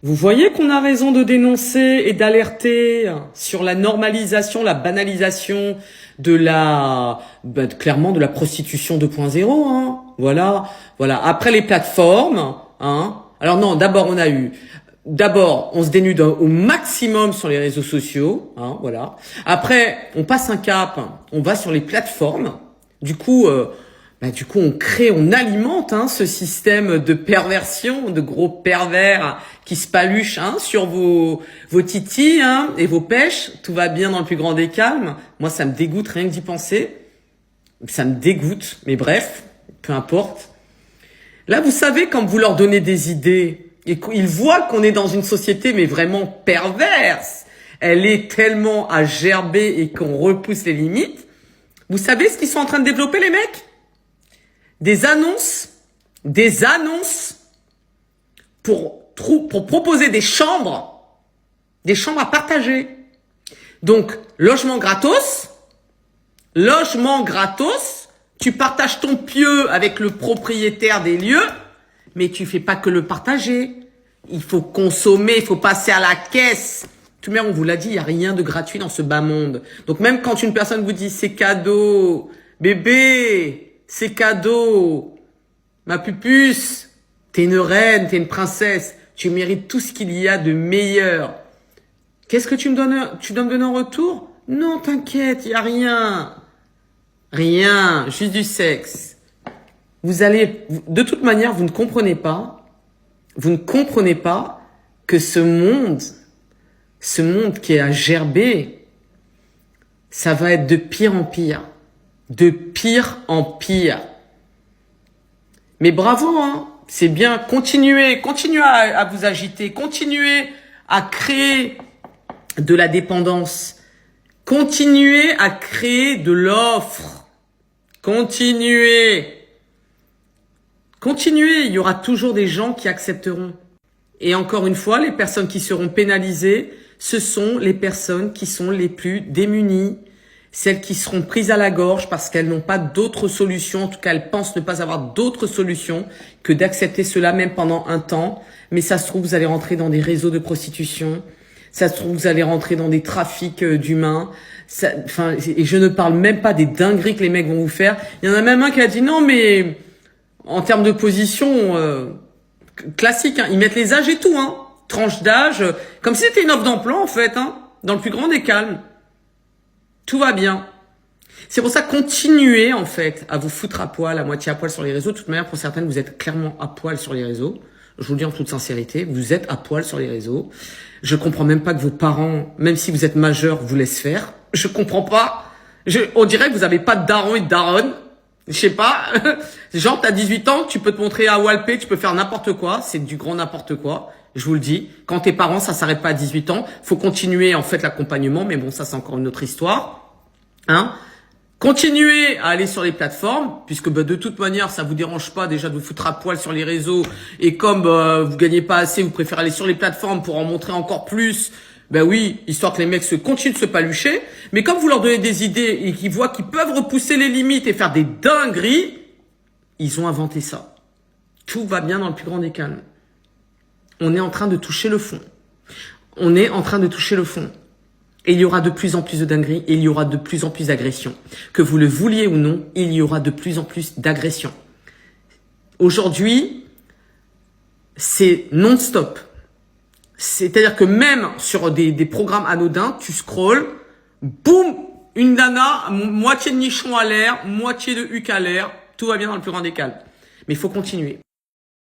Vous voyez qu'on a raison de dénoncer et d'alerter sur la normalisation, la banalisation de clairement de la prostitution 2.0, hein. Voilà. Après les plateformes, hein. Alors non, d'abord on se dénude au maximum sur les réseaux sociaux, hein, voilà. Après, on passe un cap, on va sur les plateformes. Du coup, on alimente ce système de perversion, de gros pervers qui se paluchent sur vos titis et vos pêches. Tout va bien dans le plus grand des calmes. Moi, ça me dégoûte rien que d'y penser. Ça me dégoûte, mais bref, peu importe. Là, vous savez, quand vous leur donnez des idées et qu'ils voient qu'on est dans une société mais vraiment perverse, elle est tellement à gerber et qu'on repousse les limites. Vous savez ce qu'ils sont en train de développer, les mecs? Des annonces pour proposer des chambres à partager. Donc, logement gratos, tu partages ton pieu avec le propriétaire des lieux, mais tu fais pas que le partager. Il faut consommer, il faut passer à la caisse. Tout le monde, on vous l'a dit, il n'y a rien de gratuit dans ce bas monde. Donc même quand une personne vous dit c'est cadeau, bébé, c'est cadeau, ma pupuce, t'es une reine, t'es une princesse, tu mérites tout ce qu'il y a de meilleur. Qu'est-ce que tu dois me donner en retour? Non, t'inquiète, il n'y a rien. Rien, juste du sexe. De toute manière, vous ne comprenez pas que ce monde qui est à gerber, ça va être de pire en pire. De pire en pire. Mais bravo, c'est bien, continuez à vous agiter, continuez à créer de la dépendance, continuez à créer de l'offre. Continuez, il y aura toujours des gens qui accepteront. Et encore une fois, les personnes qui seront pénalisées, ce sont les personnes qui sont les plus démunies, celles qui seront prises à la gorge parce qu'elles n'ont pas d'autre solution, en tout cas elles pensent ne pas avoir d'autre solution que d'accepter cela même pendant un temps. Mais ça se trouve, vous allez rentrer dans des réseaux de prostitution, ça se trouve, vous allez rentrer dans des trafics d'humains. Et je ne parle même pas des dingueries que les mecs vont vous faire. Il y en a même un qui a dit non, mais en termes de position classique, ils mettent les âges et tout, tranche d'âge, comme si c'était une offre d'emploi en fait, dans le plus grand des calmes. Tout va bien. C'est pour ça, continuez en fait à vous foutre à poil, à moitié à poil sur les réseaux. De toute manière, pour certaines, vous êtes clairement à poil sur les réseaux. Je vous le dis en toute sincérité, vous êtes à poil sur les réseaux. Je comprends même pas que vos parents, même si vous êtes majeur, vous laissent faire. Je comprends pas. On dirait que vous avez pas de daron et de daronne. Je sais pas. Genre, t'as 18 ans, tu peux te montrer à Walpé, tu peux faire n'importe quoi. C'est du grand n'importe quoi. Je vous le dis. Quand t'es parents, ça s'arrête pas à 18 ans. Faut continuer, en fait, l'accompagnement. Mais bon, ça, c'est encore une autre histoire. Continuez à aller sur les plateformes, puisque de toute manière, ça vous dérange pas déjà de vous foutre à poil sur les réseaux. Et comme vous gagnez pas assez, vous préférez aller sur les plateformes pour en montrer encore plus. Ben oui, histoire que les mecs continuent de se palucher. Mais comme vous leur donnez des idées et qu'ils voient qu'ils peuvent repousser les limites et faire des dingueries, ils ont inventé ça. Tout va bien dans le plus grand des calmes. On est en train de toucher le fond. Et il y aura de plus en plus de dingueries et il y aura de plus en plus d'agressions. Que vous le vouliez ou non, il y aura de plus en plus d'agressions. Aujourd'hui, c'est non-stop. C'est-à-dire que même sur des programmes anodins, tu scrolles, boum, une nana, moitié de nichon à l'air, moitié de huc à l'air, tout va bien dans le plus grand des calmes. Mais il faut continuer.